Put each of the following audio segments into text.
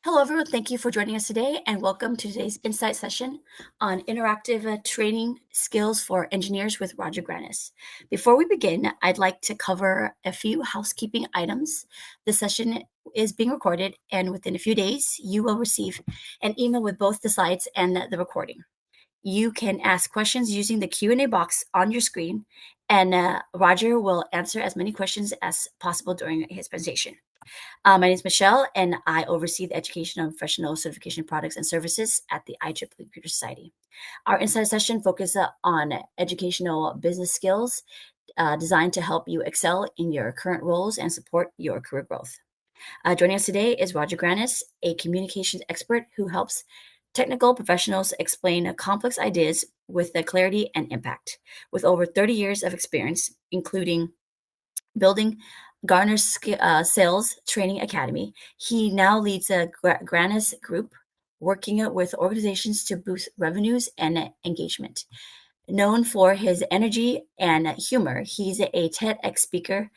Hello, everyone. Thank you for joining us today, and welcome to today's Insight session on interactive training skills for engineers with Roger Grannis. Before we begin, I'd like to cover a few housekeeping items. The session is being recorded, and within a few days, you will receive an email with both the slides and the recording. You can ask questions using the Q&A box on your screen, and Roger will answer as many questions as possible during his presentation. My name is Michelle, and I oversee the education of professional certification products and services at the IEEE Computer Society. Our insight session focuses on educational business skills designed to help you excel in your current roles and support your career growth. Joining us today is Roger Grannis, a communications expert who helps technical professionals explain complex ideas with the clarity and impact. With over 30 years of experience, including building Gartner's Sales Training Academy, he now leads a GrannisGroup, working with organizations to boost revenues and engagement. Known for his energy and humor, he's a TEDx speaker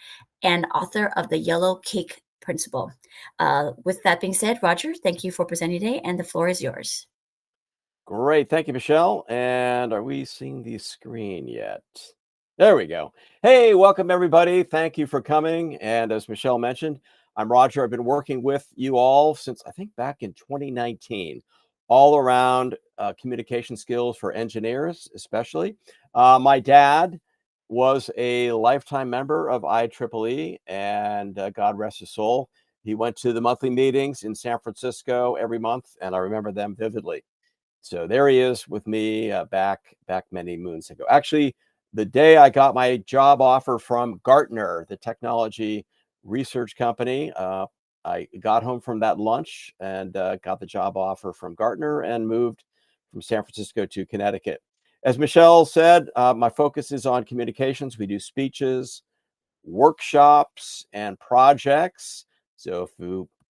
and author of the Yellow Cake Principle. With that being said, Roger, thank you for presenting today, and the floor is yours. Great. Thank you, Michelle. And are we seeing the screen yet? There we go. Hey, welcome, everybody. Thank you for coming. And as Michelle mentioned, I'm Roger. I've been working with you all since, I think, back in 2019, all around communication skills for engineers, especially. My dad was a lifetime member of IEEE, and God rest his soul. He went to the monthly meetings in San Francisco every month, and I remember them vividly. So there he is with me back many moons ago. Actually, the day I got my job offer from Gartner, the technology research company, I got home from that lunch and got the job offer from Gartner and moved from San Francisco to Connecticut. As Michelle said, my focus is on communications. We do speeches, workshops, and projects. So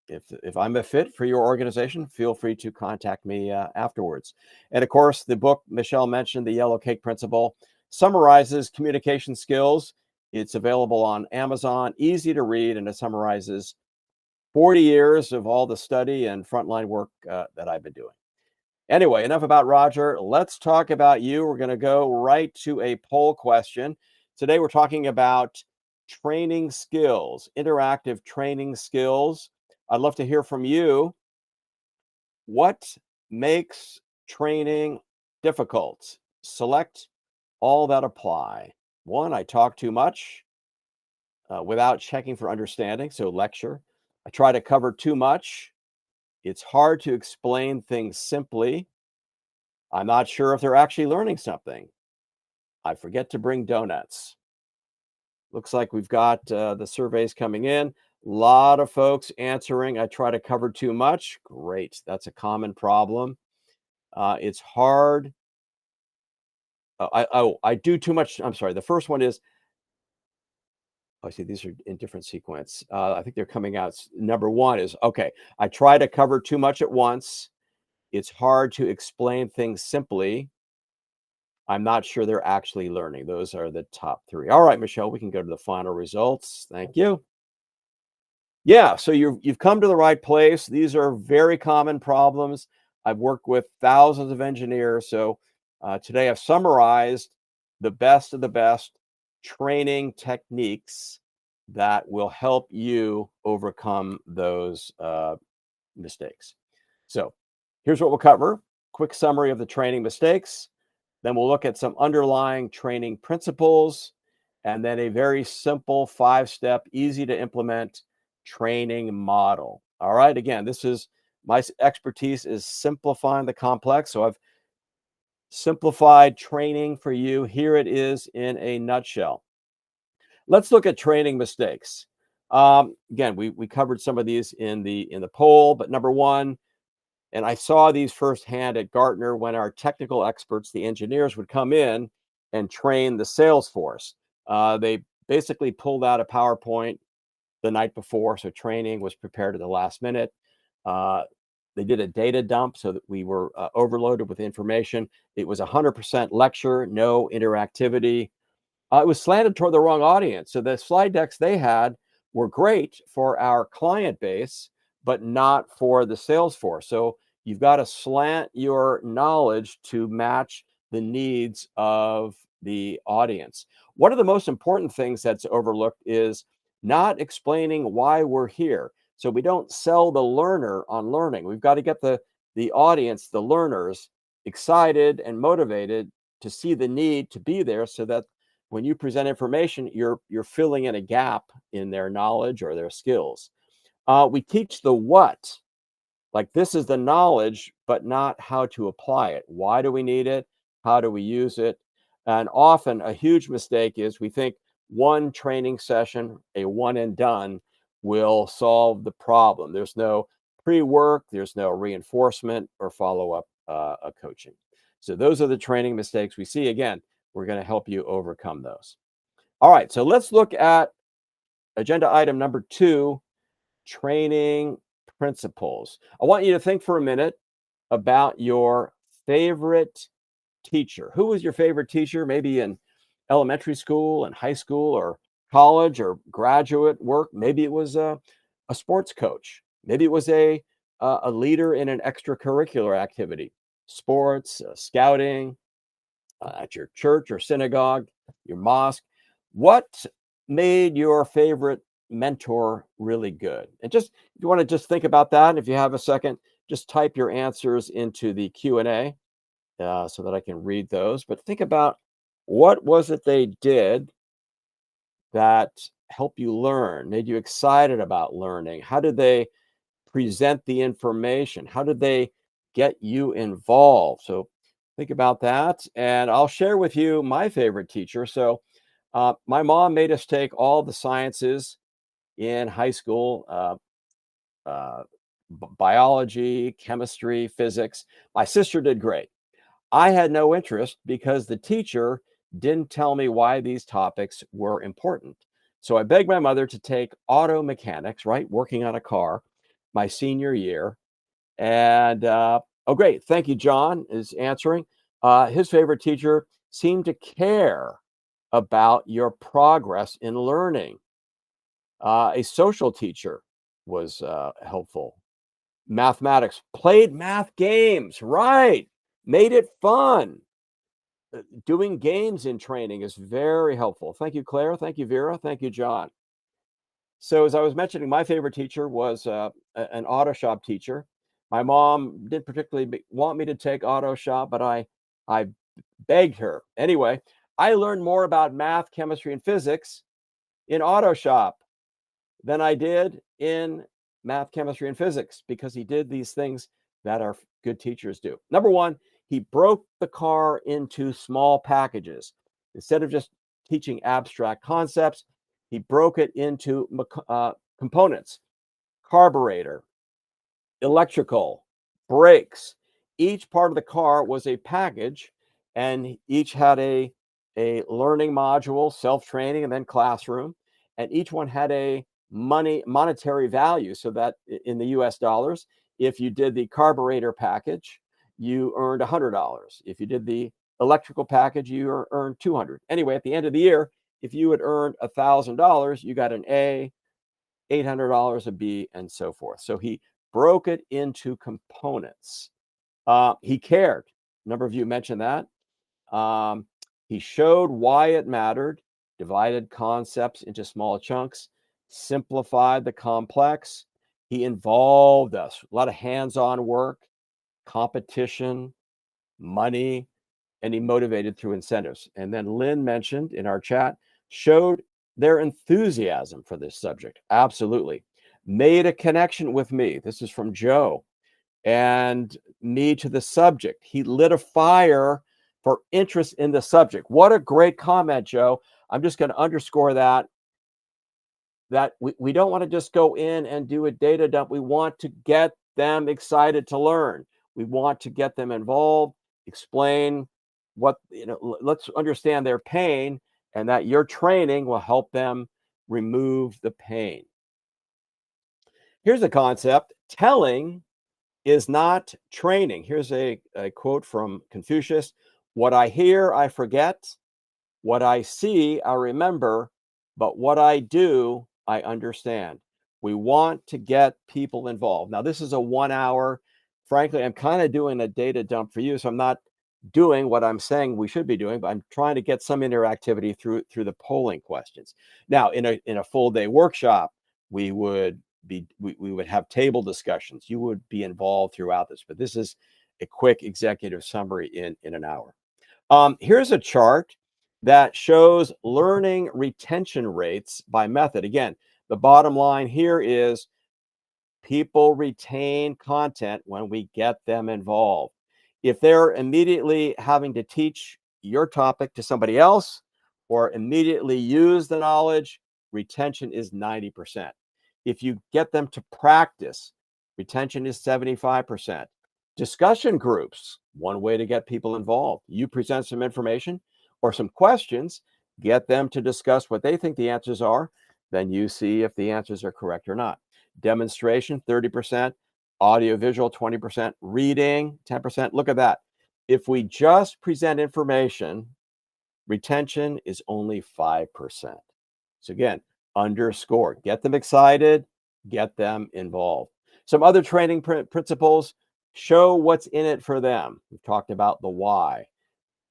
if I'm a fit for your organization, feel free to contact me afterwards. And of course, the book Michelle mentioned, The Yellow Cake Principle, summarizes communication skills. It's available on Amazon, easy to read, and it summarizes 40 years of all the study and frontline work that I've been doing. Anyway, enough about Roger. Let's talk about you. We're going to go right to a poll question. Today, we're talking about training skills, interactive training skills. I'd love to hear from you. What makes training difficult? Select all that apply. 1, I talk too much without checking for understanding, so lecture. I try to cover too much. It's hard to explain things simply. I'm not sure if they're actually learning something. I forget to bring donuts. Looks like we've got the surveys coming in. A lot of folks answering, I try to cover too much. Great. That's a common problem. It's hard. I do too much. I'm sorry. The first one is, I see these are in different sequence. I think they're coming out. Number 1 is, okay, I try to cover too much at once. It's hard to explain things simply. I'm not sure they're actually learning. Those are the top 3. All right, Michelle, we can go to the final results. Thank you. Yeah, so you've come to the right place. These are very common problems. I've worked with thousands of engineers. So today I've summarized the best of the best training techniques that will help you overcome those mistakes. So here's what we'll cover. Quick summary of the training mistakes. Then we'll look at some underlying training principles, and then a very simple 5-step, easy to implement training model. All right. Again, this is my expertise is simplifying the complex. So I've simplified training for you. Here it is in a nutshell. Let's look at training mistakes. Again, we covered some of these in the poll, but number 1, and I saw these firsthand at Gartner when our technical experts, the engineers, would come in and train the sales force. They basically pulled out a PowerPoint the night before, so training was prepared at the last minute. They did a data dump so that we were overloaded with information. It was 100% lecture, no interactivity. It was slanted toward the wrong audience. So the slide decks they had were great for our client base, but not for the sales force. So you've got to slant your knowledge to match the needs of the audience. One of the most important things that's overlooked is not explaining why we're here. So we don't sell the learner on learning. We've got to get the audience, the learners, excited and motivated to see the need to be there, so that when you present information, you're filling in a gap in their knowledge or their skills. We teach the what, like this is the knowledge, but not how to apply it. Why do we need it? How do we use it? And often a huge mistake is we think one training session, a one and done, will solve the problem. There's no pre-work, there's no reinforcement or follow-up coaching. So those are the training mistakes we see. Again, we're going to help you overcome those. All right, so let's look at agenda item number 2, training principles. I want you to think for a minute about your favorite teacher. Who was your favorite teacher? Maybe in elementary school and high school or college or graduate work. Maybe it was a sports coach. Maybe it was a leader in an extracurricular activity, sports, scouting, at your church or synagogue, your mosque. What made your favorite mentor really good? And just, if you want to just think about that, and if you have a second, just type your answers into the Q&A so that I can read those. But think about, what was it they did that helped you learn, made you excited about learning? How did they present the information? How did they get you involved? So think about that. And I'll share with you my favorite teacher. So my mom made us take all the sciences in high school, biology, chemistry, physics. My sister did great. I had no interest because the teacher didn't tell me why these topics were important. So I begged my mother to take auto mechanics, right? Working on a car, my senior year. And oh, great. Thank you, John is answering. His favorite teacher seemed to care about your progress in learning. A social teacher was helpful. Mathematics, played math games, right? Made it fun. Doing games in training is very helpful. Thank you, Claire. Thank you, Vera. Thank you, John. So as I was mentioning, my favorite teacher was an auto shop teacher. My mom didn't particularly want me to take auto shop, but I begged her. Anyway, I learned more about math, chemistry, and physics in auto shop than I did in math, chemistry, and physics, because he did these things that our good teachers do. Number one, he broke the car into small packages. Instead of just teaching abstract concepts, he broke it into components: carburetor, electrical, brakes. Each part of the car was a package, and each had a learning module, self-training, and then classroom. And each one had a monetary value, so that in the US dollars, if you did the carburetor package, you earned $100. If you did the electrical package, you earned $200. Anyway, at the end of the year, if you had earned $1,000, you got an A, $800 a B, and so forth. So he broke it into components. He cared. A number of you mentioned that. He showed why it mattered, divided concepts into small chunks, simplified the complex. He involved us. A lot of hands-on work, competition, money, and he motivated through incentives. And then Lynn mentioned in our chat, showed their enthusiasm for this subject. Absolutely. Made a connection with me. This is from Joe. And me to the subject. He lit a fire for interest in the subject. What a great comment, Joe. I'm just going to underscore that we don't want to just go in and do a data dump. We want to get them excited to learn. We want to get them involved, explain what, let's understand their pain, and that your training will help them remove the pain. Here's a concept: telling is not training. Here's a quote from Confucius: "What I hear, I forget. What I see, I remember. But what I do, I understand." We want to get people involved. Now, this is a 1 hour. Frankly, I'm kind of doing a data dump for you, so I'm not doing what I'm saying we should be doing, but I'm trying to get some interactivity through the polling questions. Now, in a full day workshop, we would have table discussions. You would be involved throughout this, but this is a quick executive summary in an hour. Here's a chart that shows learning retention rates by method. Again, the bottom line here is people retain content when we get them involved. If they're immediately having to teach your topic to somebody else or immediately use the knowledge, retention is 90%. If you get them to practice, retention is 75%. Discussion groups, one way to get people involved. You present some information or some questions, get them to discuss what they think the answers are, then you see if the answers are correct or not. Demonstration, 30%, audiovisual, 20%, reading, 10%. Look at that. If we just present information, retention is only 5%. So again, underscore, get them excited, get them involved. Some other training principles: show what's in it for them. We've talked about the why.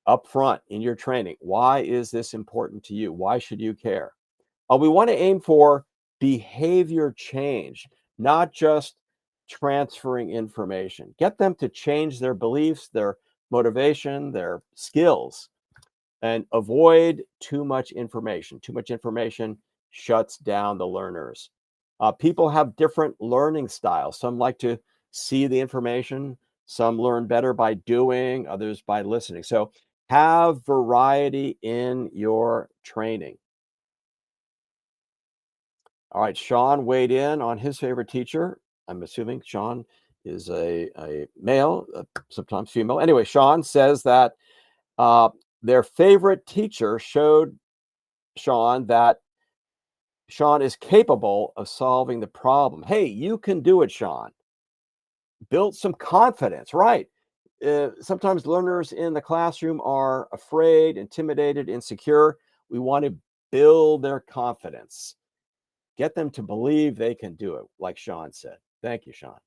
Up front in your training, why is this important to you? Why should you care? We want to aim for behavior change, not just transferring information. Get them to change their beliefs, their motivation, their skills, and avoid too much information. Too much information shuts down the learners. People have different learning styles. Some like to see the information, some learn better by doing, others by listening. So have variety in your training. All right, Sean weighed in on his favorite teacher. I'm assuming Sean is a male, sometimes female. Anyway, Sean says that their favorite teacher showed Sean that Sean is capable of solving the problem. Hey, you can do it, Sean. Build some confidence, right? Sometimes learners in the classroom are afraid, intimidated, insecure. We want to build their confidence. Get them to believe they can do it, like Sean said. Thank you, Sean.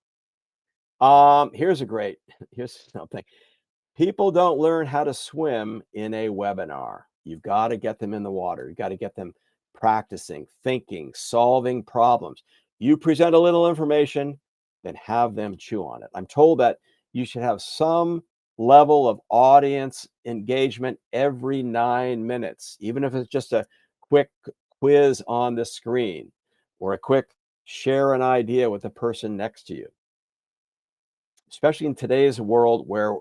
Here's something. People don't learn how to swim in a webinar. You've got to get them in the water. You've got to get them practicing, thinking, solving problems. You present a little information, then have them chew on it. I'm told that you should have some level of audience engagement every 9 minutes, even if it's just a quick quiz on the screen or a quick share an idea with the person next to you, especially in today's world where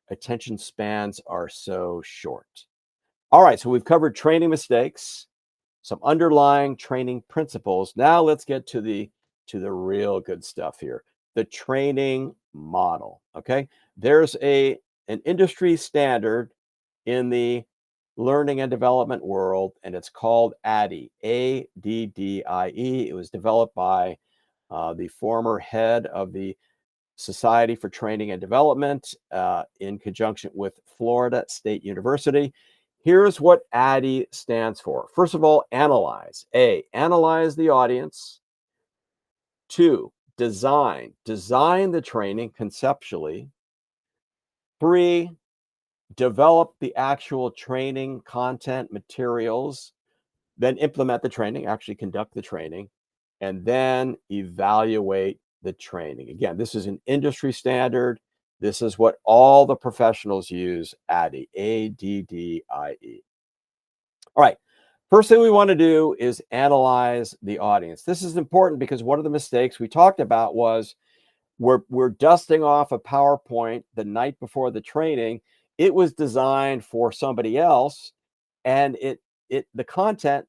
attention spans are so short. All right, so we've covered training mistakes, some underlying training principles. Now let's get to the real good stuff here. The training model. Okay, there's an industry standard in the learning and development world, and it's called ADDIE, ADDIE. It was developed by the former head of the Society for Training and Development in conjunction with Florida State University. Here's what ADDIE stands for. First of all, analyze. A, analyze the audience. 2, design. Design the training conceptually. 3, develop the actual training content materials. Then implement the training, actually conduct the training, and then evaluate the training. Again, this is an industry standard. This is what all the professionals use, ADDIE, ADDIE. All right. First thing we want to do is analyze the audience. This is important because one of the mistakes we talked about was we're dusting off a PowerPoint the night before the training. It was designed for somebody else, and the content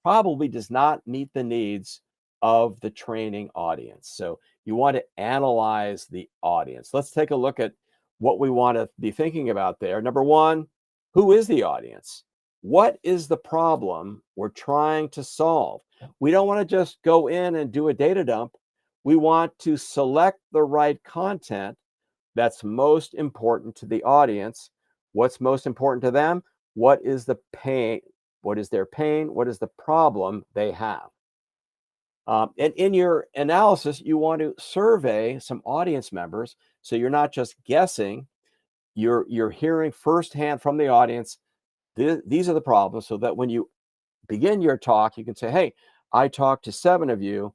probably does not meet the needs of the training audience. So you want to analyze the audience. Let's take a look at what we want to be thinking about there. Number one, who is the audience? What is the problem we're trying to solve? We don't want to just go in and do a data dump. We want to select the right content that's most important to the audience. What's most important to them? What is the pain? What is their pain? What is the problem they have? And in your analysis, you want to survey some audience members, so you're not just guessing. You're hearing firsthand from the audience. These are the problems, so that when you begin your talk, you can say, "Hey, I talked to 7 of you.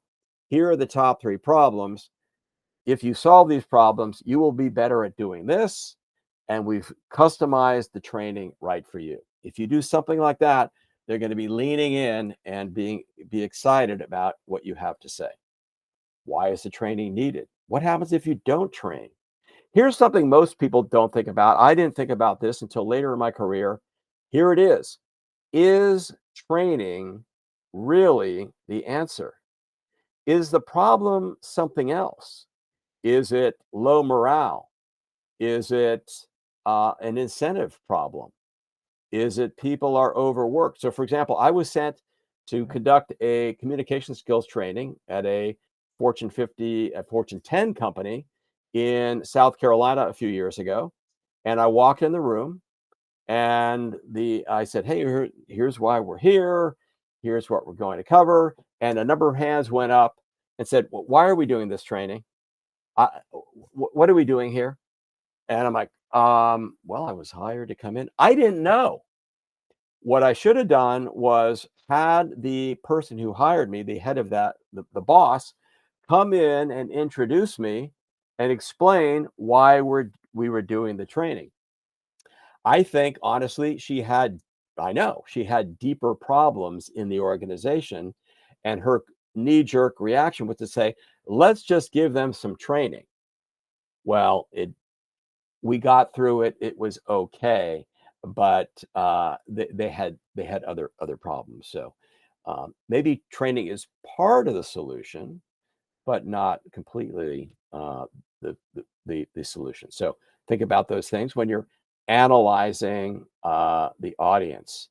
Here are the top 3 problems. If you solve these problems, you will be better at doing this, and we've customized the training right for you." If you do something like that, they're going to be leaning in and be excited about what you have to say. Why is the training needed? What happens if you don't train? Here's something most people don't think about. I didn't think about this until later in my career. Here it is. Is training really the answer? Is the problem something else? Is it low morale? Is it an incentive problem? Is it people are overworked? So, for example, I was sent to conduct a communication skills training at a Fortune 50, a Fortune 10 company in South Carolina a few years ago. And I walked in the room, and I said, "Hey, here's why we're here. Here's what we're going to cover." And a number of hands went up and said, "Why are we doing this training? What are we doing here?" And I'm like, well, I was hired to come in. I didn't know. What I should have done was had the person who hired me, the head of that, the boss, come in and introduce me and explain why we were doing the training. I think honestly, I know she had deeper problems in the organization, and her knee-jerk reaction was to say, "Let's just give them some training." Well, we got through it. It was okay, but they had other problems. So maybe training is part of the solution, but not completely the solution. So think about those things when you're analyzing the audience.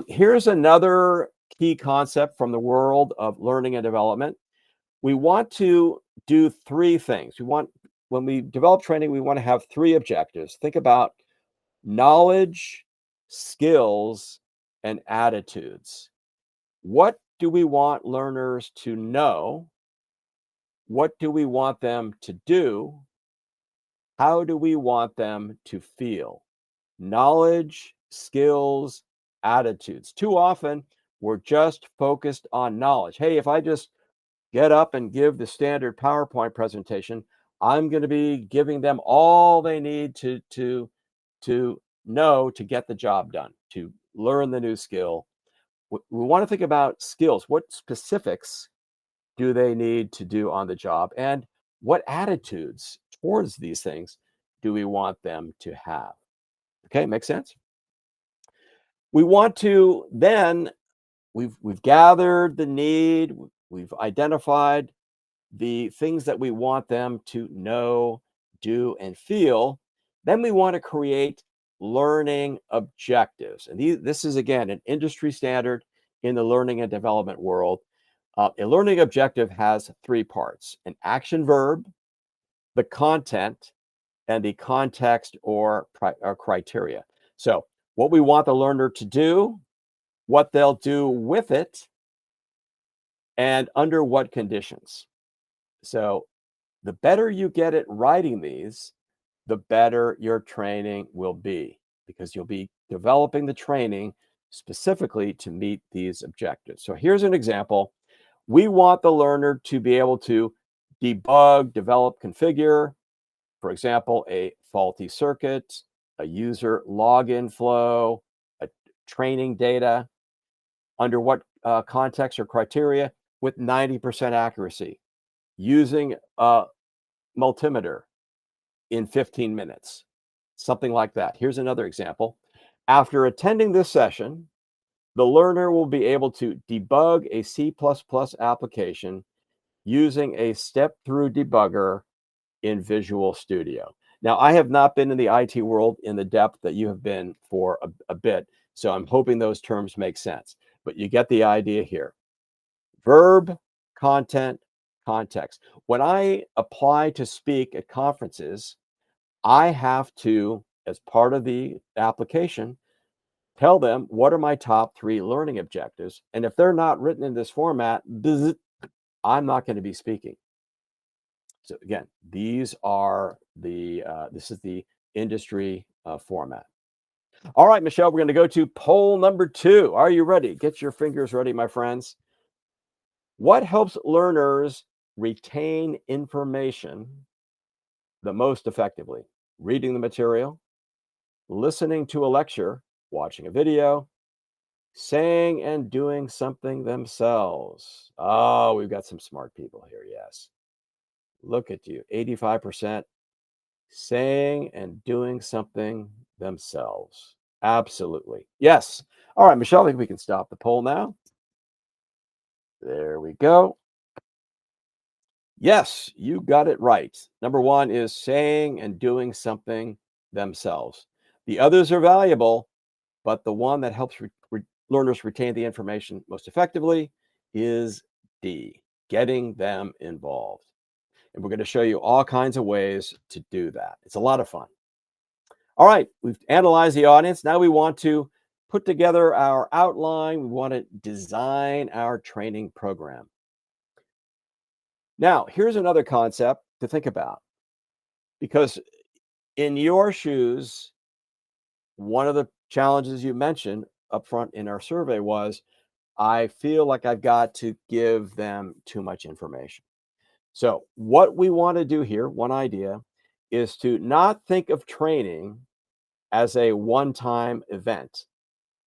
Here's another key concept from the world of learning and development. We want to do 3 things. When we develop training, we want to have 3 objectives. Think about knowledge, skills, and attitudes. What do we want learners to know? What do we want them to do? How do we want them to feel? Knowledge, skills, attitudes. Too often, we're just focused on knowledge. Hey, if I just get up and give the standard PowerPoint presentation, I'm going to be giving them all they need to know to get the job done, to learn the new skill. We want to think about skills. What specifics do they need to do on the job? And what attitudes towards these things do we want them to have? Okay, makes sense? We want to then, we've gathered the need, we've identified the things that we want them to know, do, and feel. Then we want to create learning objectives. And this is, again, an industry standard in the learning and development world. A learning objective has 3 parts: an action verb, the content, and the context or criteria. So, what we want the learner to do, what they'll do with it, and under what conditions. So, the better you get at writing these, the better your training will be, because you'll be developing the training specifically to meet these objectives. So here's an example. We want the learner to be able to debug, develop, configure, for example, a faulty circuit, a user login flow, a training data, under what context or criteria, with 90% accuracy, using a multimeter in 15 minutes, something like that. Here's another example. After attending this session, the learner will be able to debug a C++ application using a step-through debugger in Visual Studio. Now, I have not been in the IT world in the depth that you have been for a bit, so I'm hoping those terms make sense, but you get the idea here. Verb, content, context. When I apply to speak at conferences, I have to, as part of the application, tell them what are my top 3 learning objectives. And if they're not written in this format, I'm not going to be speaking. So again, these are this is the industry format. All right, Michelle, we're going to go to poll number 2. Are you ready? Get your fingers ready, my friends. What helps learners retain information the most effectively? Reading the material, listening to a lecture, watching a video, saying and doing something themselves. Oh, we've got some smart people here. Yes. Look at you. 85% saying and doing something themselves. Absolutely. Yes. All right, Michelle, I think we can stop the poll now. There we go. Yes, you got it right. Number 1 is saying and doing something themselves. The others are valuable, but the one that helps learners retain the information most effectively is D, getting them involved. And we're going to show you all kinds of ways to do that. It's a lot of fun. All right, we've analyzed the audience. Now we want to put together our outline. We want to design our training program. Now, here's another concept to think about, because in your shoes, one of the challenges you mentioned up front in our survey was, I feel like I've got to give them too much information. So what we want to do here, one idea, is to not think of training as a one-time event,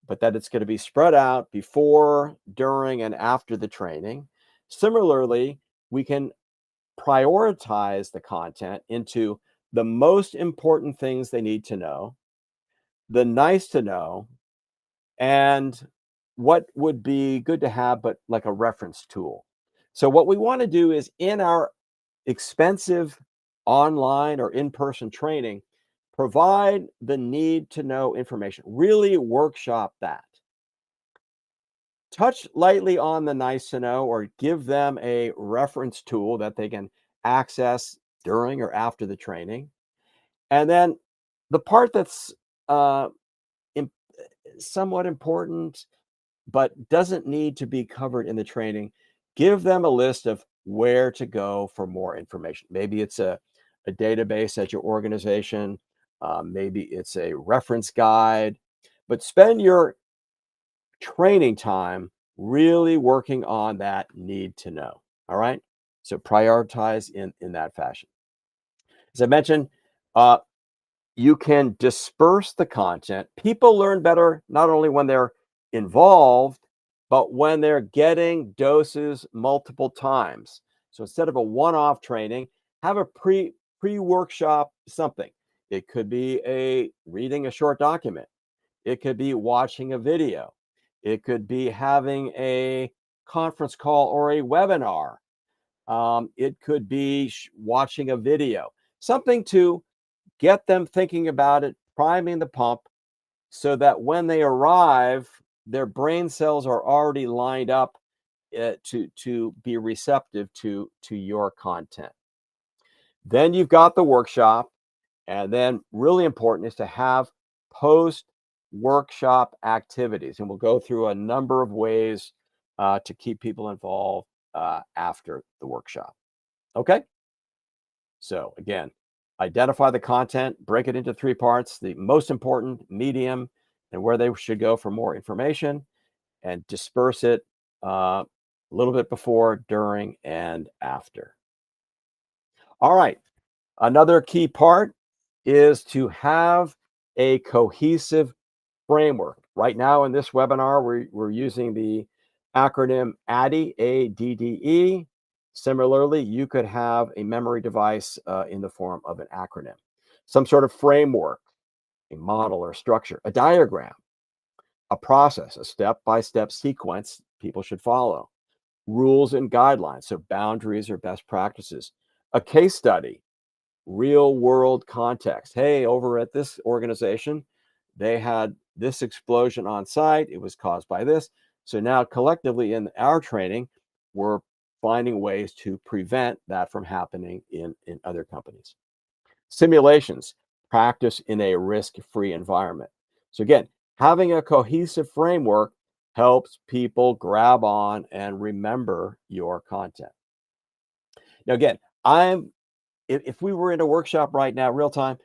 but that it's going to be spread out before, during, and after the training. Similarly, we can prioritize the content into the most important things they need to know, the nice to know, and what would be good to have, but like a reference tool. So what we want to do is, in our expensive online or in-person training, provide the need to know information, really workshop that. Touch lightly on the nice to know, or give them a reference tool that they can access during or after the training. And then the part that's somewhat important, but doesn't need to be covered in the training, give them a list of where to go for more information. Maybe it's a database at your organization. Maybe it's a reference guide, but spend your training time really working on that need to know. All right. So prioritize in that fashion. As I mentioned, you can disperse the content. People learn better not only when they're involved, but when they're getting doses multiple times. So instead of a one-off training, have a pre-workshop something. It could be reading a short document. It could be watching a video. It could be having a conference call or a webinar. It could be watching a video, something to get them thinking about it, priming the pump, so that when they arrive, their brain cells are already lined up to be receptive to your content. Then you've got the workshop, and then really important is to have post-workshop activities, and we'll go through a number of ways to keep people involved after the workshop. Okay? So again, identify the content, break it into 3 parts, the most important, medium, and where they should go for more information, and disperse it a little bit before, during, and after. All right. Another key part is to have a cohesive framework. Right now in this webinar, we're using the acronym ADDIE, ADDE. Similarly, you could have a memory device in the form of an acronym, some sort of framework, a model or structure, a diagram, a process, a step-by-step sequence people should follow, rules and guidelines, so boundaries or best practices, a case study, real world context. Hey, over at this organization, they had this explosion on site. It was caused by this. So now collectively in our training, we're finding ways to prevent that from happening in other companies. Simulations, practice in a risk-free environment. So again, having a cohesive framework helps people grab on and remember your content. Now, again, if we were in a workshop right now, real time,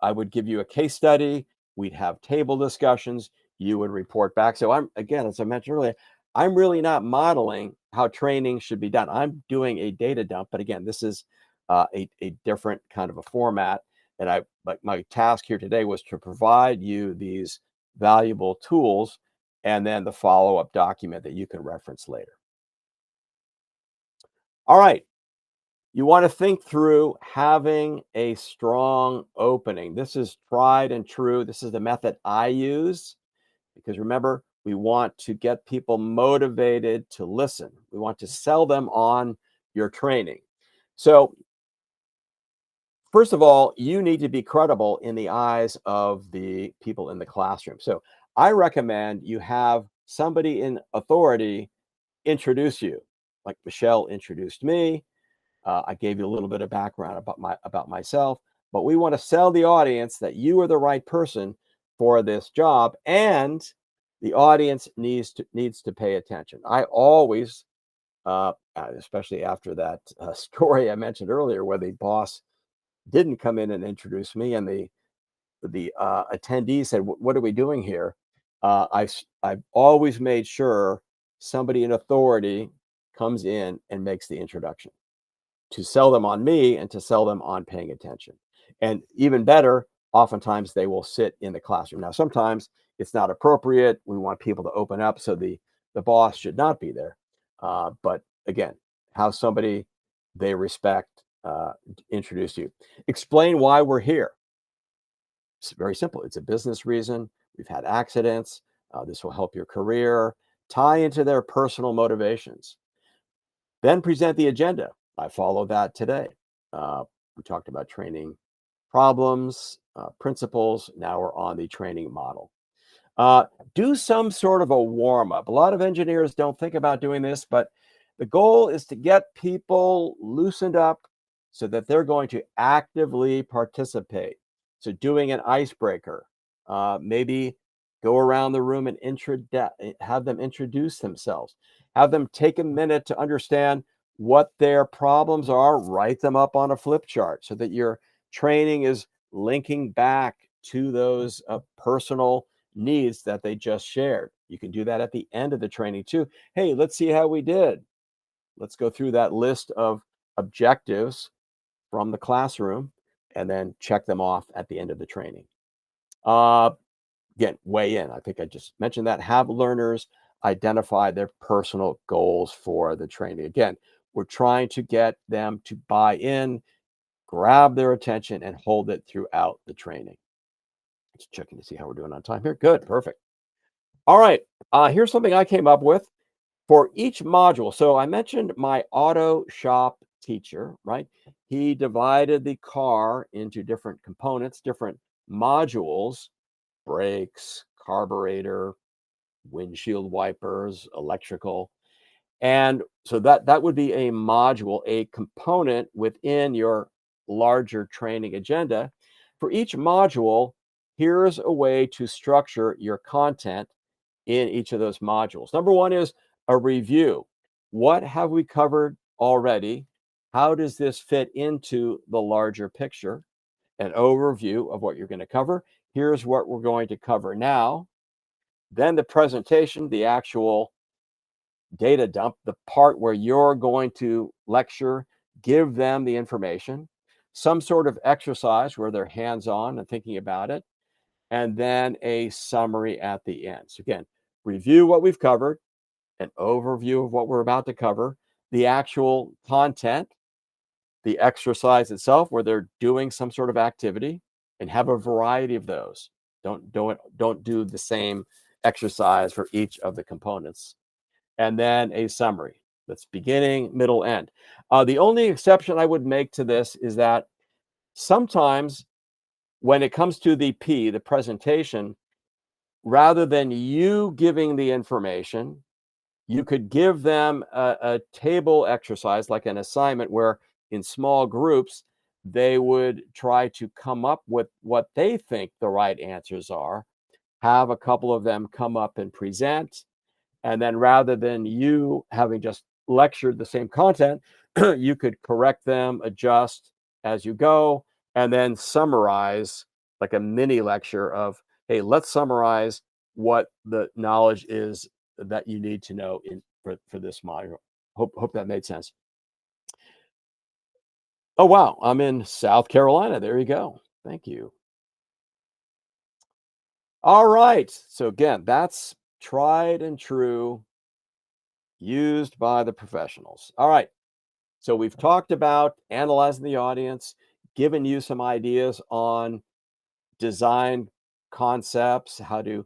I would give you a case study. We'd have table discussions. You would report back. So again, as I mentioned earlier, I'm really not modeling how training should be done. I'm doing a data dump, but again, this is a different kind of a format. And my task here today was to provide you these valuable tools and then the follow-up document that you can reference later. All right. You want to think through having a strong opening. This is tried and true. This is the method I use because remember, we want to get people motivated to listen. We want to sell them on your training. So, first of all, you need to be credible in the eyes of the people in the classroom. So, I recommend you have somebody in authority introduce you, like Michelle introduced me. I gave you a little bit of background about myself, but we want to sell the audience that you are the right person for this job, and the audience needs to pay attention. I always, especially after that story I mentioned earlier, where the boss didn't come in and introduce me, and the attendee said, "What are we doing here?" I've always made sure somebody in authority comes in and makes the introduction to sell them on me and to sell them on paying attention. And even better, oftentimes they will sit in the classroom. Now, sometimes it's not appropriate. We want people to open up, so the boss should not be there. But again, have somebody they respect introduce you. Explain why we're here. It's very simple. It's a business reason. We've had accidents. This will help your career. Tie into their personal motivations. Then present the agenda. I follow that today. We talked about training problems, principles. Now we're on the training model. Do some sort of a warm up. A lot of engineers don't think about doing this, but the goal is to get people loosened up so that they're going to actively participate. So doing an icebreaker, maybe go around the room and have them introduce themselves. Have them take a minute to understand what their problems are, write them up on a flip chart so that your training is linking back to those personal needs that they just shared. You can do that at the end of the training too. Hey, let's see how we did. Let's go through that list of objectives from the classroom and then check them off at the end of the training. Again, weigh in. I think I just mentioned that. Have learners identify their personal goals for the training. Again, we're trying to get them to buy in, grab their attention, and hold it throughout the training. Just checking to see how we're doing on time here. Good, perfect. All right, here's something I came up with for each module. So I mentioned my auto shop teacher, right? He divided the car into different components, different modules, brakes, carburetor, windshield wipers, electrical. And so that would be a module, a component within your larger training agenda. For each module, here's a way to structure your content in each of those modules. Number one is a review. What have we covered already? How does this fit into the larger picture? An overview of what you're going to cover. Here's what we're going to cover now. Then the presentation, the actual data dump, the part where you're going to lecture, give them the information, some sort of exercise where they're hands-on and thinking about it, and then a summary at the end. So again, review what we've covered, an overview of what we're about to cover, the actual content, the exercise itself where they're doing some sort of activity, and have a variety of those. Don't do the same exercise for each of the components. And then a summary that's beginning, middle, end. The only exception I would make to this is that sometimes when it comes to the presentation, rather than you giving the information, you could give them a table exercise, like an assignment where in small groups, they would try to come up with what they think the right answers are, have a couple of them come up and present. And then rather than you having just lectured the same content, you could correct them, adjust as you go, and then summarize like a mini lecture of, hey, let's summarize what the knowledge is that you need to know for this module. Hope that made sense. Oh, wow. I'm in South Carolina. There you go. Thank you. All right. So again, that's tried and true, used by the professionals. All right. So we've talked about analyzing the audience, given you some ideas on design concepts, how to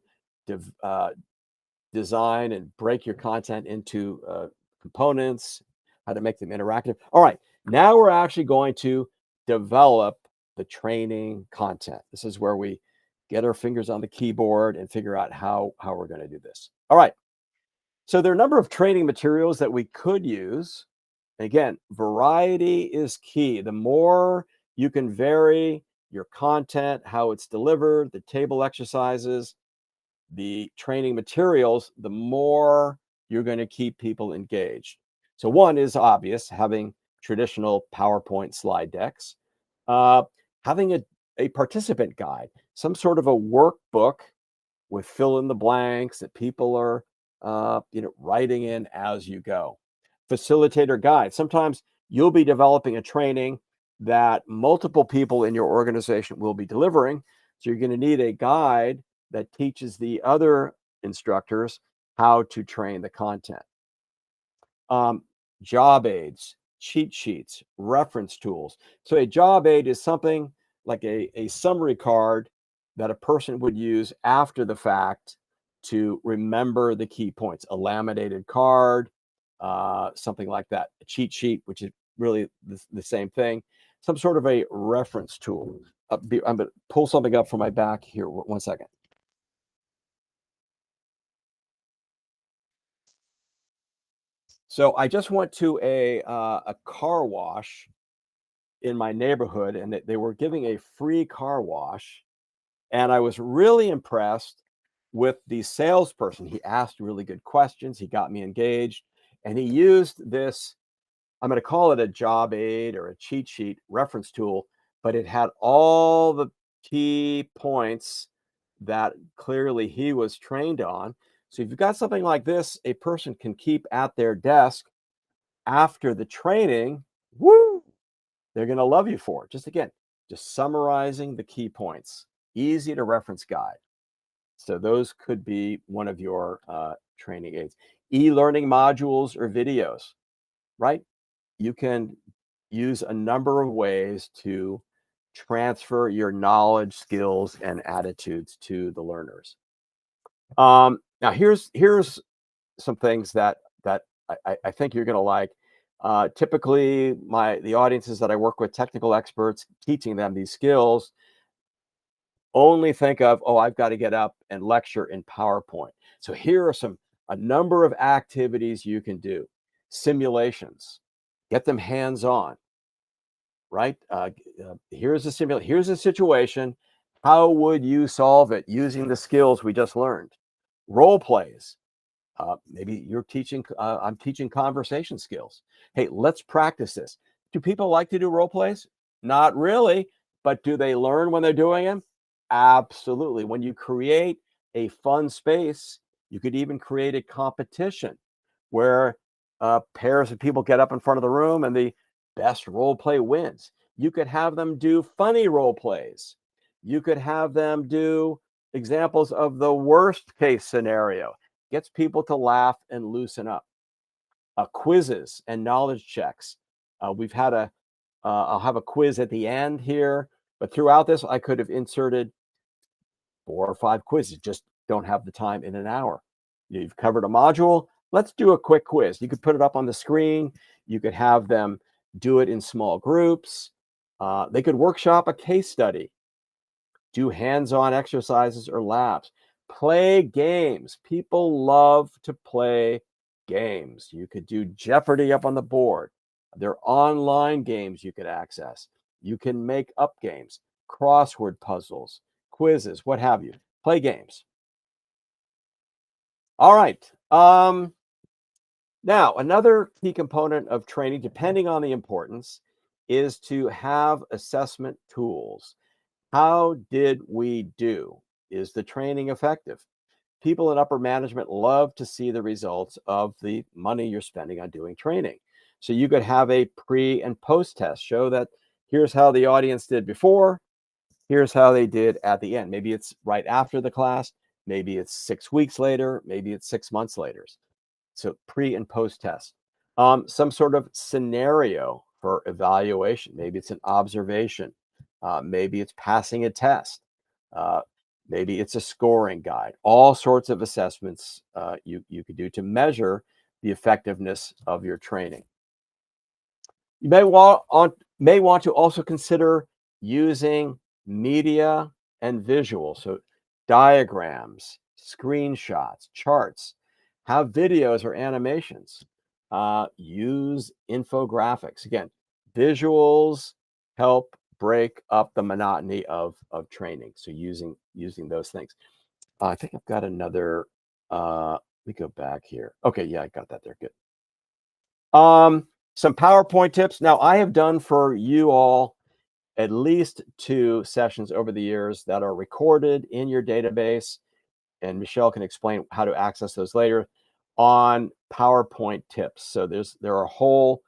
design and break your content into components, how to make them interactive. All right, now we're actually going to develop the training content. This is where we get our fingers on the keyboard and figure out how we're going to do this. All right, so there are a number of training materials that we could use. Again, variety is key. The more you can vary your content, how it's delivered, the table exercises, the training materials, the more you're going to keep people engaged. So one is obvious, having traditional PowerPoint slide decks, uh, having a participant guide, some sort of a workbook with fill in the blanks that people are writing in as you go. Facilitator guide. Sometimes you'll be developing a training that multiple people in your organization will be delivering. So you're going to need a guide that teaches the other instructors how to train the content. Job aids, cheat sheets, reference tools. So a job aid is something like a summary card that a person would use after the fact to remember the key points. A laminated card, something like that. A cheat sheet, which is really the same thing. Some sort of a reference tool. I'm going to pull something up from my back here. One second. So I just went to a car wash in my neighborhood, and they were giving a free car wash, and I was really impressed with the salesperson. He asked really good questions. He got me engaged, and he used this. I'm going to call it a job aid or a cheat sheet reference tool, but it had all the key points that clearly he was trained on. So if you've got something like this, a person can keep at their desk after the training. Woo! They're going to love you for it. Just summarizing the key points, easy to reference guide. So those could be one of your training aids. E-learning modules or videos, right? You can use a number of ways to transfer your knowledge, skills, and attitudes to the learners. Now here's some things that I think you're going to like. Typically, the audiences that I work with, technical experts, teaching them these skills, only think of, oh, I've got to get up and lecture in PowerPoint. So here are a number of activities you can do. Simulations, get them hands-on, right? Here's a situation. How would you solve it using the skills we just learned? Role plays. Maybe I'm teaching conversation skills. Hey, let's practice this. Do people like to do role plays? Not really, but do they learn when they're doing them? Absolutely. When you create a fun space, you could even create a competition where pairs of people get up in front of the room and the best role play wins. You could have them do funny role plays. You could have them do examples of the worst case scenario. Gets people to laugh and loosen up. Quizzes and knowledge checks. I'll have a quiz at the end here, but throughout this, I could have inserted 4 or 5 quizzes. Just don't have the time in an hour. You've covered a module. Let's do a quick quiz. You could put it up on the screen. You could have them do it in small groups. They could workshop a case study, do hands-on exercises or labs, play games. People love to play games. You could do Jeopardy up on the board. There are online games you could access. You can make up games, crossword puzzles, quizzes, what have you. Play games. All right. Now, another key component of training, depending on the importance, is to have assessment tools. How did we do? Is the training effective? People in upper management love to see the results of the money you're spending on doing training. So you could have a pre and post test, show that here's how the audience did before, here's how they did at the end. Maybe it's right after the class, maybe it's 6 weeks later, maybe it's 6 months later. So pre and post test. Some sort of scenario for evaluation. Maybe it's an observation. Maybe it's passing a test. Uh, maybe it's a scoring guide. All sorts of assessments you could do to measure the effectiveness of your training. You may want to also consider using media and visual, so diagrams, screenshots, charts, have videos or animations, use infographics. Again, visuals help break up the monotony of training. So using those things. I think I've got another. Let me go back here. Okay, yeah, I got that there. Good. Some PowerPoint tips. Now, I have done for you all at least 2 sessions over the years that are recorded in your database, and Michelle can explain how to access those later, on PowerPoint tips. So there are whole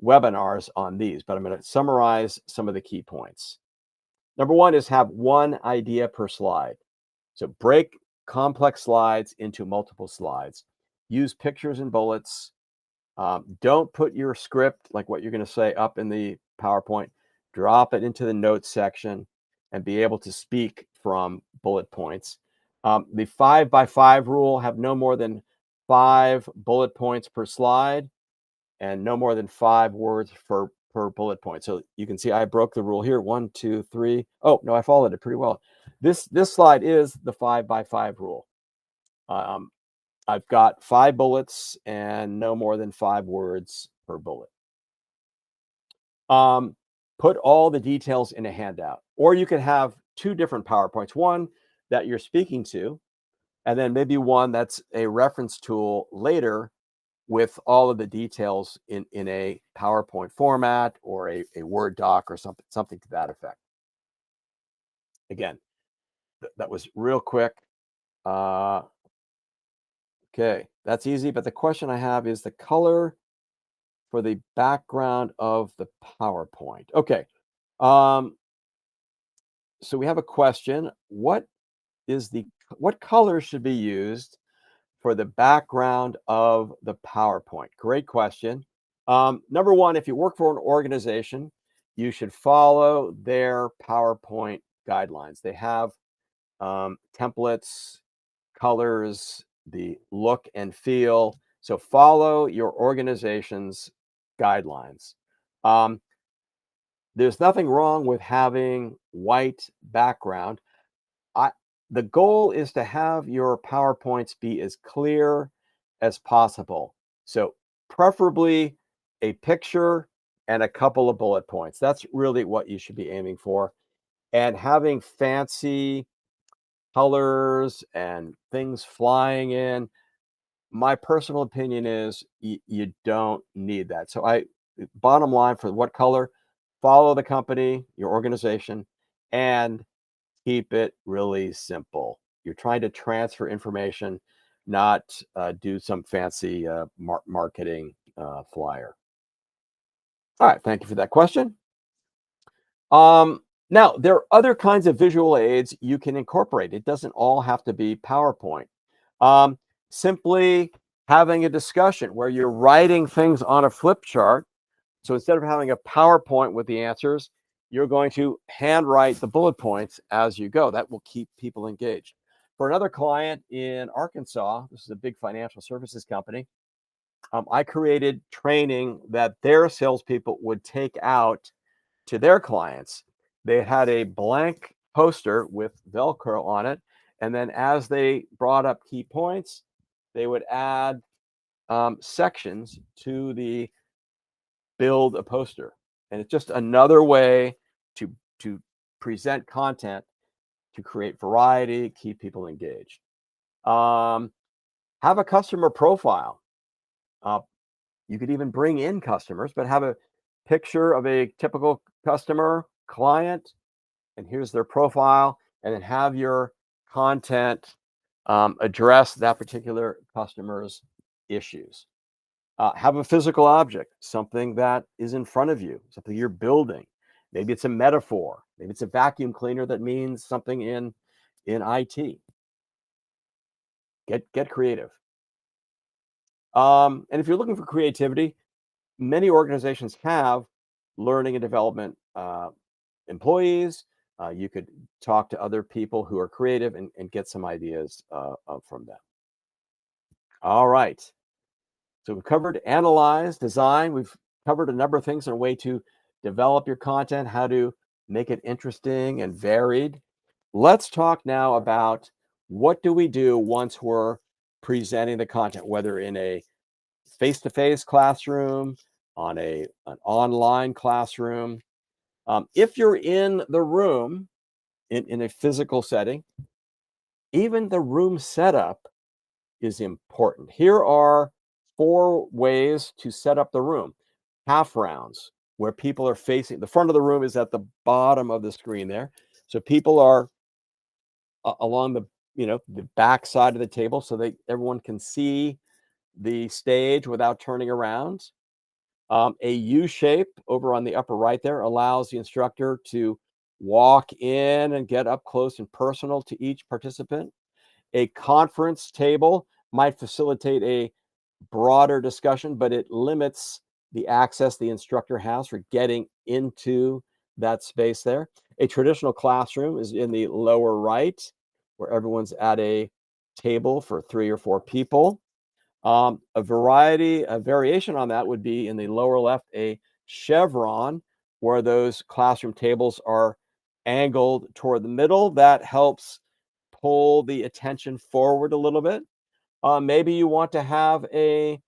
webinars on these, but I'm going to summarize some of the key points. Number 1 is have one idea per slide. So break complex slides into multiple slides. Use pictures and bullets. Don't put your script, like what you're going to say, up in the PowerPoint. Drop it into the notes section and be able to speak from bullet points. The 5x5 rule, have no more than 5 bullet points per slide and no more than 5 words per bullet point. So you can see I broke the rule here. 1, 2, 3. Oh, no, I followed it pretty well. This slide is the 5x5 rule. I've got 5 bullets and no more than 5 words per bullet. Put all the details in a handout, or you could have 2 different PowerPoints, one that you're speaking to, and then maybe one that's a reference tool later with all of the details in a PowerPoint format or a Word doc or something to that effect. Again, that was real quick. Okay, that's easy, but the question I have is the color for the background of the PowerPoint. Okay, so we have a question. What color should be used for the background of the PowerPoint? Great question. Number 1, if you work for an organization, you should follow their PowerPoint guidelines. They have templates, colors, the look and feel. So follow your organization's guidelines. There's nothing wrong with having white background. The goal is to have your PowerPoints be as clear as possible. So preferably a picture and a couple of bullet points. That's really what you should be aiming for. And having fancy colors and things flying in, my personal opinion is you don't need that. So bottom line for what color, follow the company, your organization, and keep it really simple. You're trying to transfer information, not do some fancy marketing flyer. All right, thank you for that question. Now, there are other kinds of visual aids you can incorporate. It doesn't all have to be PowerPoint. Simply having a discussion where you're writing things on a flip chart. So instead of having a PowerPoint with the answers, you're going to handwrite the bullet points as you go. That will keep people engaged. For another client in Arkansas, this is a big financial services company, I created training that their salespeople would take out to their clients. They had a blank poster with Velcro on it. And then as they brought up key points, they would add sections to the build a poster. And it's just another way to present content to create variety, keep people engaged. Have a customer profile. You could even bring in customers, but have a picture of a typical customer client, and here's their profile, and then have your content address that particular customer's issues. Have a physical object, something that is in front of you, something you're building. Maybe it's a metaphor. Maybe it's a vacuum cleaner that means something in IT. Get creative. And if you're looking for creativity, many organizations have learning and development employees. You could talk to other people who are creative and get some ideas from them. All right. So we've covered analyze, design. We've covered a number of things in a way to develop your content, how to make it interesting and varied. Let's talk now about what do we do once we're presenting the content, whether in a face-to-face classroom, on an online classroom. If you're in the room, in a physical setting, even the room setup is important. Here are 4 ways to set up the room. Half rounds, where people are facing, the front of the room is at the bottom of the screen there. So people are along the back side of the table so that everyone can see the stage without turning around. A U shape over on the upper right there allows the instructor to walk in and get up close and personal to each participant. A conference table might facilitate a broader discussion, but it limits the access the instructor has for getting into that space there. A traditional classroom is in the lower right, where everyone's at a table for 3 or 4 people. A variation on that would be in the lower left, a chevron, where those classroom tables are angled toward the middle. That helps pull the attention forward a little bit. Maybe you want to have a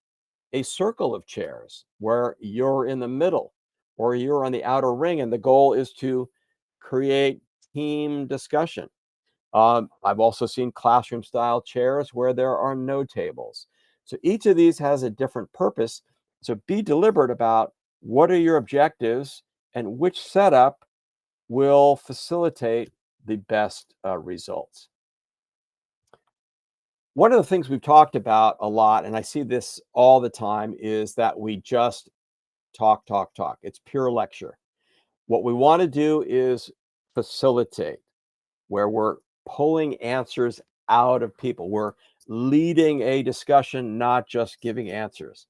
circle of chairs where you're in the middle or you're on the outer ring, and the goal is to create team discussion. I've also seen classroom style chairs where there are no tables. So each of these has a different purpose. So be deliberate about what are your objectives and which setup will facilitate the best results. One of the things we've talked about a lot, and I see this all the time, is that we just talk, talk, talk. It's pure lecture. What we want to do is facilitate, where we're pulling answers out of people. We're leading a discussion, not just giving answers.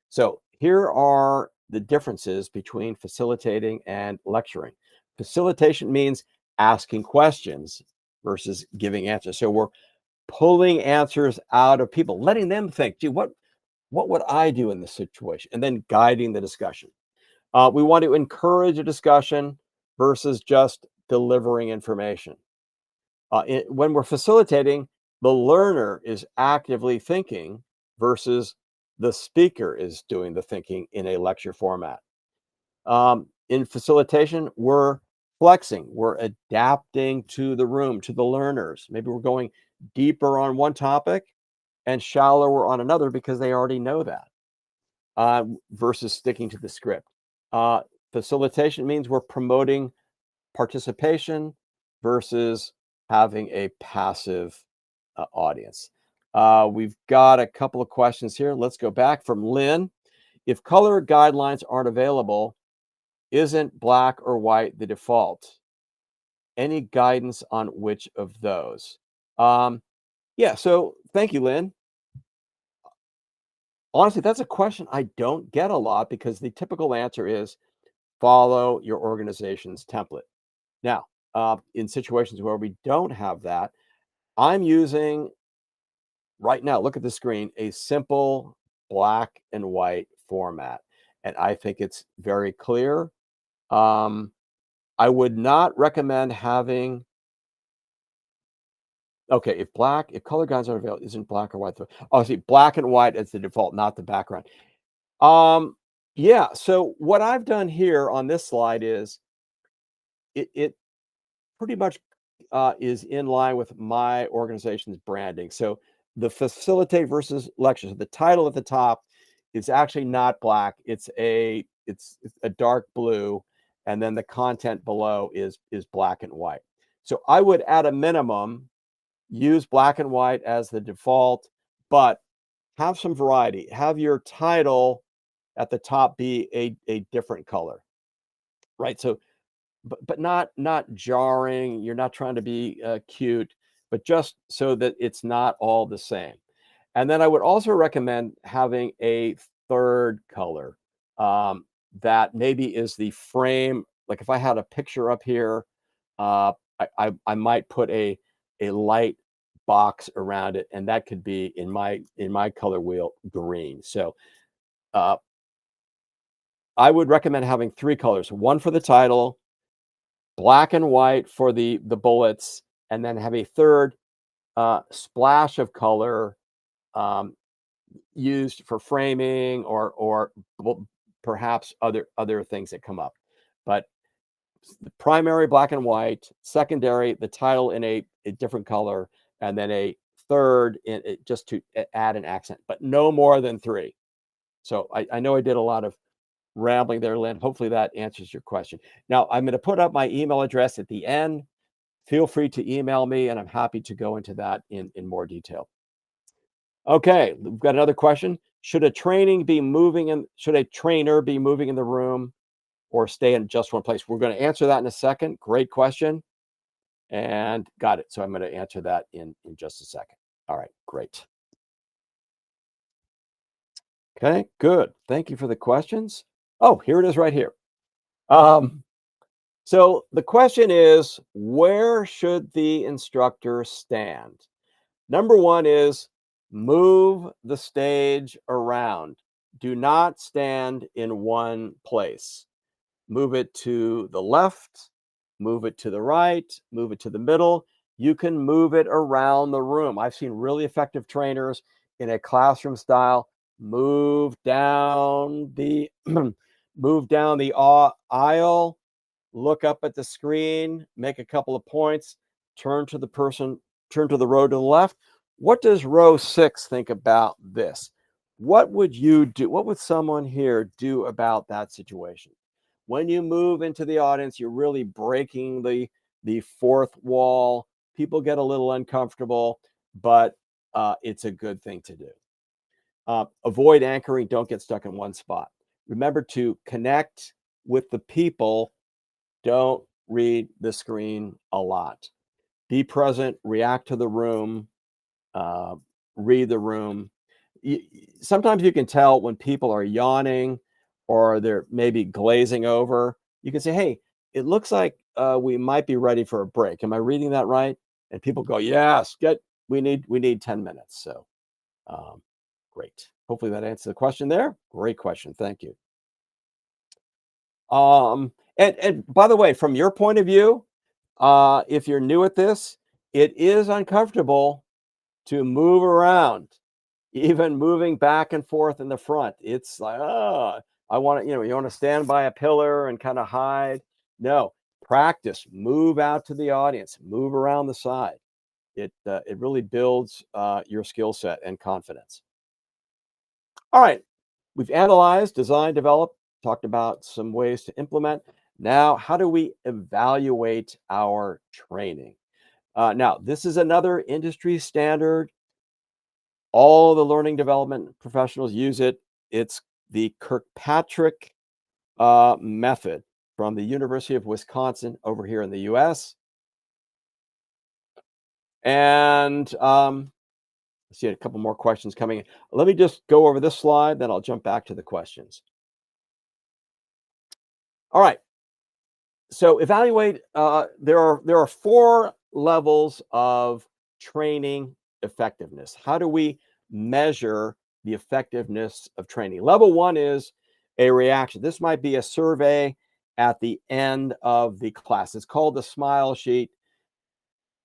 So here are the differences between facilitating and lecturing. Facilitation means asking questions versus giving answers. So we're pulling answers out of people, letting them think, gee, what would I do in this situation? And then guiding the discussion. We want to encourage a discussion versus just delivering information. When we're facilitating, the learner is actively thinking versus the speaker is doing the thinking in a lecture format. In facilitation, we're flexing, we're adapting to the room, to the learners. Maybe we're going deeper on one topic and shallower on another because they already know that, versus sticking to the script. Facilitation means we're promoting participation versus having a passive audience. We've got a couple of questions here. Let's go back from Lynn. If color guidelines aren't available, isn't black or white the default? Any guidance on which of those? Yeah, so thank you, Lynn. Honestly, that's a question I don't get a lot because the typical answer is follow your organization's template. Now, in situations where we don't have that, I'm using right now, look at the screen, a simple black and white format. And I think it's very clear. I would not recommend having, okay, if color guides are available, isn't black or white? Oh, see, black and white as the default, not the background. Yeah, so what I've done here on this slide is it pretty much is in line with my organization's branding. So the facilitate versus lecture. So the title at the top It's actually not black. It's a dark blue, and then the content below is black and white. So I would, at a minimum, use black and white as the default, but have some variety. Have your title at the top be a different color, right? So, but not jarring. You're not trying to be cute, but just so that it's not all the same. And then I would also recommend having a third color that maybe is the frame. Like if I had a picture up here, I might put a light box around it, and that could be in my color wheel green. So uh, I would recommend having three colors: one for the title, black and white for the bullets, and then have a third splash of color um, used for framing or perhaps other things that come up. But the primary black and white, secondary the title in a different color, and then a third in it just to add an accent, but no more than three. So I know I did a lot of rambling there, Lynn. Hopefully that answers your question. Now I'm going to put up my email address at the end. Feel free to email me, and I'm happy to go into that in more detail. Okay, we've got another question. Should a trainer be moving in the room or stay in just one place? We're going to answer that in a second. Great question. And got it. So I'm going to answer that in just a second. All right, great. Okay, good. Thank you for the questions. Oh, here it is right here. So the question is, where should the instructor stand? Number one is move the stage around. Do not stand in one place. Move it to the left, move it to the right, move it to the middle. You can move it around the room. I've seen really effective trainers in a classroom style move down the move down the aisle, look up at the screen, make a couple of points, turn to the row to the left. What does row 6 think about this? What would you do? What would someone here do about that situation? When you move into the audience, you're really breaking the fourth wall. People get a little uncomfortable, but it's a good thing to do. Avoid anchoring. Don't get stuck in one spot. Remember to connect with the people. Don't read the screen a lot. Be present, react to the room, read the room. Sometimes you can tell when people are yawning or they're maybe glazing over. You can say, hey, it looks like we might be ready for a break. Am I reading that right? And people go, yes, we need 10 minutes. So great. Hopefully that answers the question there. Great question. Thank you. And by the way, from your point of view, if you're new at this, it is uncomfortable to move around, even moving back and forth in the front. It's like, I want to, you want to stand by a pillar and kind of hide. No, practice, move out to the audience, move around the side. It really builds your skill set and confidence. All right, we've analyzed, designed, developed, talked about some ways to implement. Now, how do we evaluate our training? Now, this is another industry standard. All the learning development professionals use it. It's the Kirkpatrick method from the University of Wisconsin over here in the US. And let's see, a couple more questions coming in. Let me just go over this slide, then I'll jump back to the questions. All right. So evaluate. There are 4 levels of training effectiveness. How do we measure the effectiveness of training? Level 1 is a reaction. This might be a survey at the end of the class. It's called the smile sheet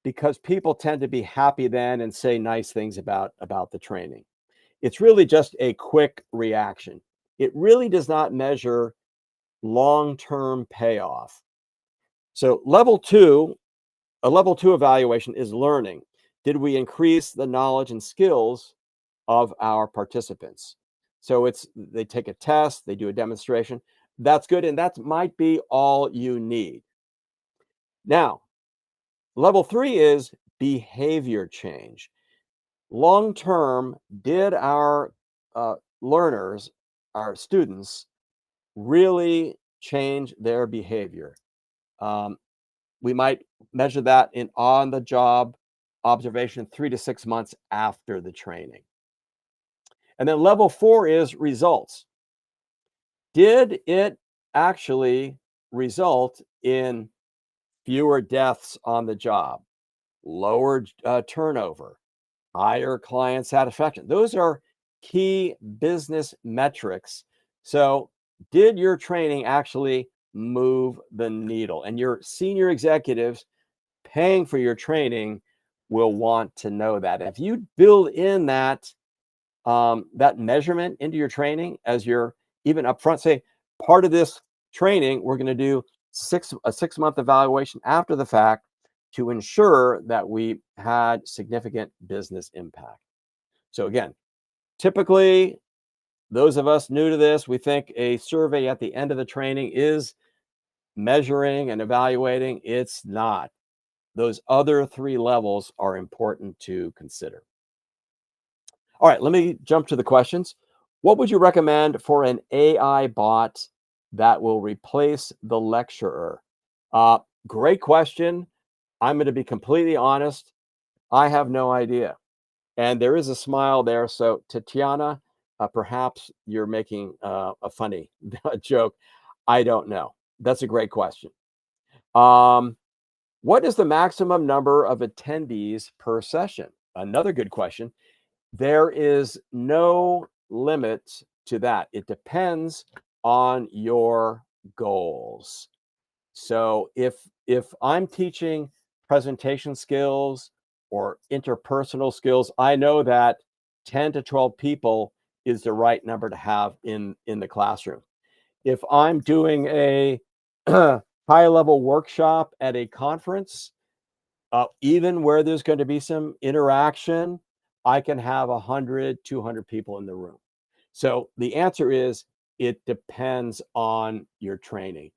because people tend to be happy then and say nice things about the training. It's really just a quick reaction. It really does not measure long-term payoff. So a level 2 evaluation is learning. Did we increase the knowledge and skills of our participants? So they take a test, they do a demonstration. That's good, and that might be all you need. Now, level 3 is behavior change. Long term, did our learners, our students, really change their behavior? Um, we might measure that in on the job observation 3 to 6 months after the training. And then level 4 is results. Did it actually result in fewer deaths on the job, lower turnover, higher client satisfaction? Those are key business metrics. So, did your training actually move the needle? And your senior executives paying for your training will want to know that. If you build in that measurement into your training as you're even upfront, say part of this training, we're going to do a 6 month evaluation after the fact to ensure that we had significant business impact. So again, typically those of us new to this, we think a survey at the end of the training is measuring and evaluating. It's not. Those other 3 levels are important to consider. All right, let me jump to the questions. What would you recommend for an AI bot that will replace the lecturer? Great question. I'm going to be completely honest. I have no idea. And there is a smile there. So, Tatiana, perhaps you're making a funny joke. I don't know. That's a great question. What is the maximum number of attendees per session? Another good question. There is no limit to that. It depends on your goals. So if I'm teaching presentation skills or interpersonal skills, I know that 10 to 12 people is the right number to have in the classroom. If I'm doing a high level workshop at a conference, even where there's going to be some interaction, I can have 100, 200 people in the room. So the answer is it depends on your training.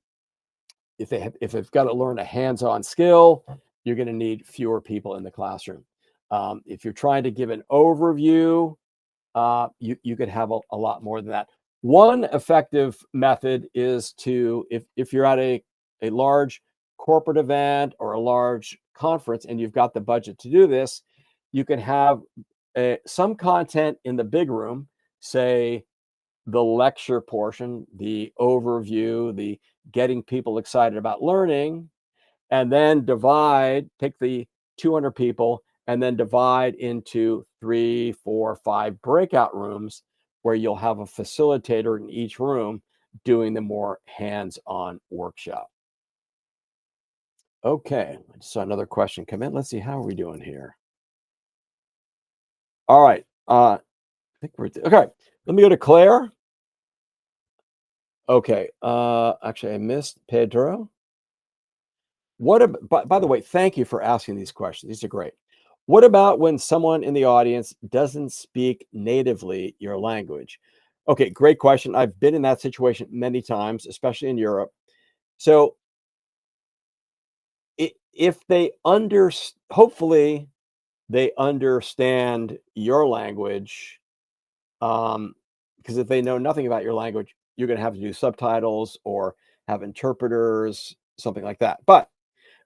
If they've got to learn a hands-on skill, you're going to need fewer people in the classroom. If you're trying to give an overview, you could have a lot more than that. One effective method is to, if you're at a large corporate event or a large conference and you've got the budget to do this, you can have some content in the big room, say the lecture portion, the overview, the getting people excited about learning, and then take the 200 people and then divide into 3, 4, 5 breakout rooms where you'll have a facilitator in each room doing the more hands-on workshop. Okay, I just saw another question come in. Let's see, how are we doing here? All right, I think we're okay. Let me go to Claire. Okay, actually, I missed Pedro. By the way, thank you for asking these questions. These are great. What about when someone in the audience doesn't speak natively your language? Okay, great question. I've been in that situation many times, especially in Europe. So if they hopefully they understand your language, because if they know nothing about your language, you're going to have to do subtitles or have interpreters, something like that. But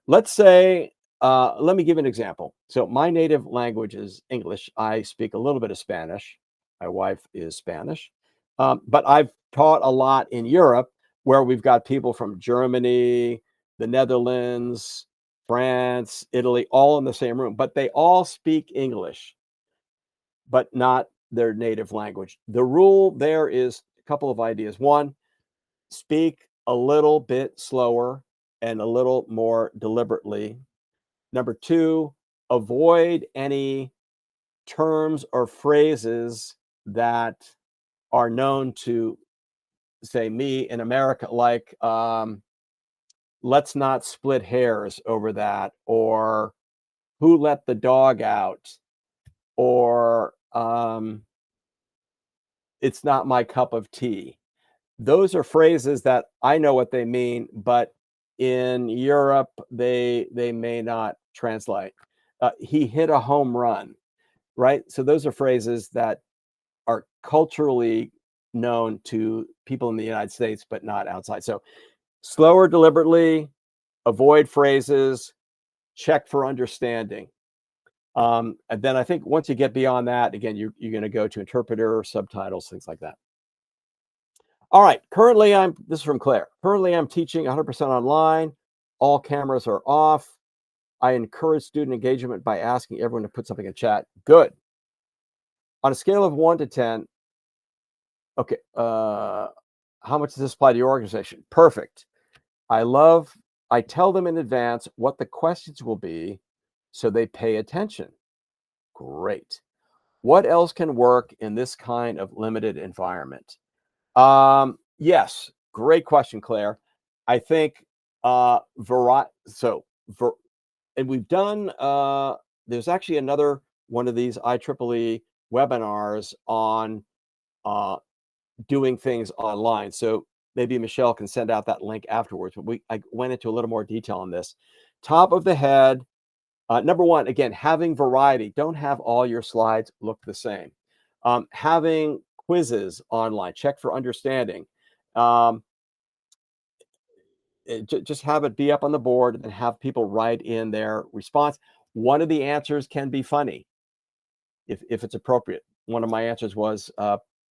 let's say, let me give an example. So my native language is English. I speak a little bit of Spanish. My wife is Spanish. But I've taught a lot in Europe where we've got people from Germany, the Netherlands, France, Italy, all in the same room, but they all speak English, but not their native language. The rule there is a couple of ideas. One, speak a little bit slower and a little more deliberately. Number two, avoid any terms or phrases that are known to, say, me in America, like let's not split hairs over that, or who let the dog out, or it's not my cup of tea. Those are phrases that I know what they mean, but in Europe, they may not translate. He hit a home run, right? So those are phrases that are culturally known to people in the United States, but not outside. So slower deliberately, avoid phrases, check for understanding. And then I think once you get beyond that, again, you're going to go to interpreter, subtitles, things like that. All right. Currently, this is from Claire. Currently, I'm teaching 100% online. All cameras are off. I encourage student engagement by asking everyone to put something in chat. Good. On a scale of 1 to 10, okay, how much does this apply to your organization? Perfect. I tell them in advance what the questions will be so they pay attention. Great. What else can work in this kind of limited environment? Yes, great question, Claire. I think and we've done there's actually another one of these IEEE webinars on doing things online. So maybe Michelle can send out that link afterwards, but I went into a little more detail on this. Top of the head, number one, again, having variety. Don't have all your slides look the same. Having quizzes online, check for understanding. Just have it be up on the board and have people write in their response. One of the answers can be funny if it's appropriate. One of my answers was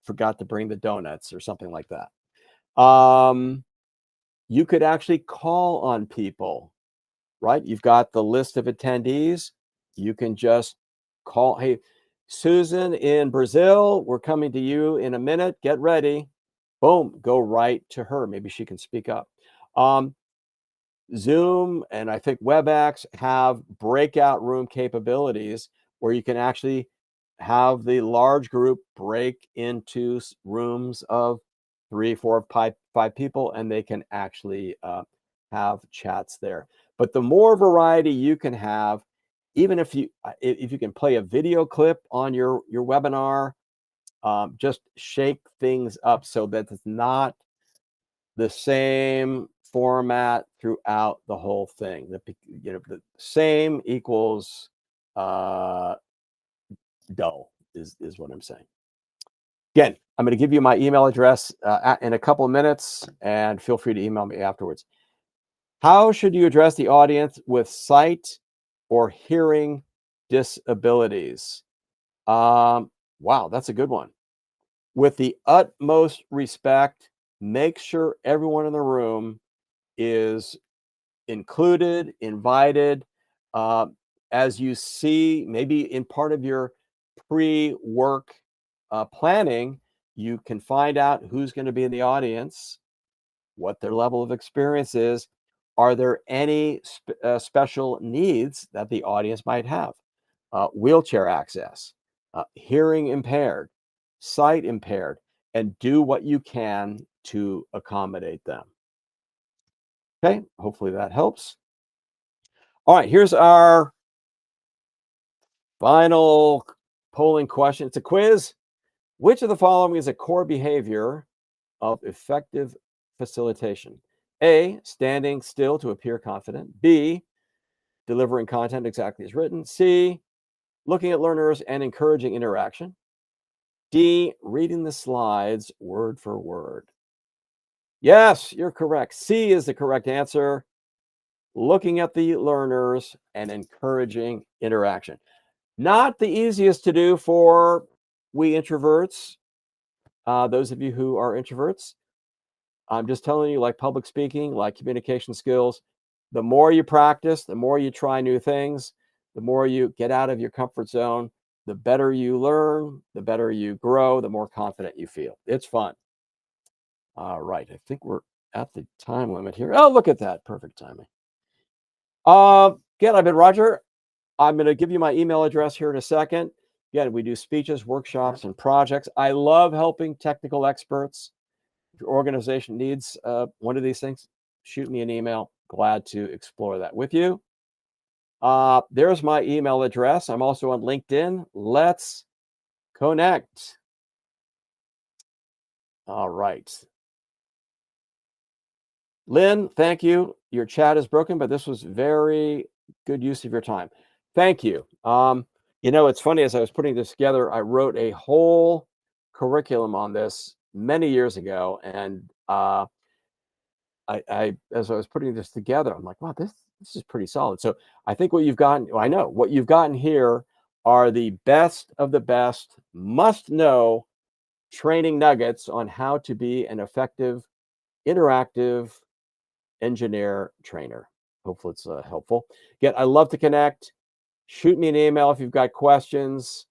forgot to bring the donuts or something like that. You could actually call on people, right? You've got the list of attendees. You can just call, hey, Susan in Brazil, we're coming to you in a minute. Get ready. Boom, go right to her. Maybe she can speak up. Zoom and I think WebEx have breakout room capabilities where you can actually have the large group break into rooms of 3, 4, 5 people, and they can actually have chats there. But the more variety you can have, even if you can play a video clip on your webinar, just shake things up so that it's not the same format throughout the whole thing. The same equals dull is what I'm saying. Again, I'm going to give you my email address in a couple of minutes, and feel free to email me afterwards. How should you address the audience with sight or hearing disabilities? Wow, that's a good one. With the utmost respect, make sure everyone in the room is included, invited. As you see, maybe in part of your pre-work planning, you can find out who's going to be in the audience, what their level of experience is. Are there any special needs that the audience might have? Wheelchair access, hearing impaired, sight impaired, and do what you can to accommodate them. Okay, hopefully that helps. All right, here's our final polling question. It's a quiz. Which of the following is a core behavior of effective facilitation? A, standing still to appear confident. B, delivering content exactly as written. C, looking at learners and encouraging interaction. D, reading the slides word for word. Yes, you're correct. C is the correct answer. Looking at the learners and encouraging interaction. Not the easiest to do for we introverts, those of you who are introverts. I'm just telling you, like public speaking, like communication skills, the more you practice, the more you try new things, the more you get out of your comfort zone, the better you learn, the better you grow, the more confident you feel. It's fun. All right, I think we're at the time limit here. Oh, look at that. Perfect timing. Again, I've been Roger. I'm going to give you my email address here in a second. Again, we do speeches, workshops, and projects. I love helping technical experts. If your organization needs one of these things, shoot me an email. Glad to explore that with you. There's my email address. I'm also on LinkedIn. Let's connect. All right. Lynn, thank you. Your chat is broken, but this was very good use of your time. Thank you. It's funny, as I was putting this together, I wrote a whole curriculum on this many years ago. And as I was putting this together, I'm like, wow, this is pretty solid. So I think what you've gotten, I know what you've gotten here are the best of the best must know training nuggets on how to be an effective, interactive engineer trainer. Hopefully it's helpful. Again, I love to connect. Shoot me an email if you've got questions.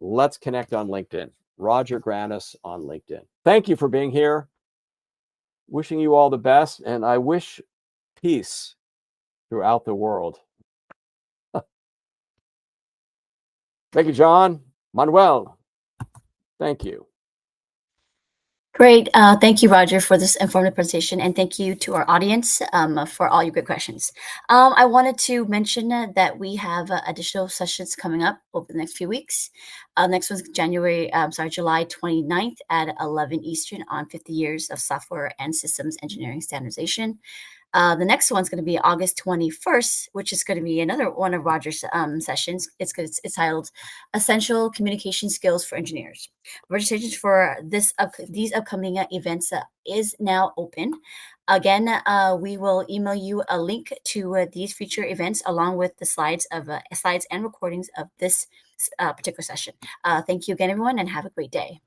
Let's connect on LinkedIn. Roger Grannis on LinkedIn. Thank you for being here. Wishing you all the best, and I wish peace throughout the world. Thank you, John. Manuel, thank you. Great. Thank you, Roger, for this informative presentation, and thank you to our audience for all your good questions. I wanted to mention that we have additional sessions coming up over the next few weeks. Next one's July 29th at 11 Eastern on 50 years of software and systems engineering standardization. The next one's going to be August 21st, which is going to be another one of Roger's sessions. It's titled Essential Communication Skills for Engineers. Registration for these upcoming events is now open. Again, we will email you a link to these future events along with the slides and recordings of this particular session. Thank you again, everyone, and have a great day.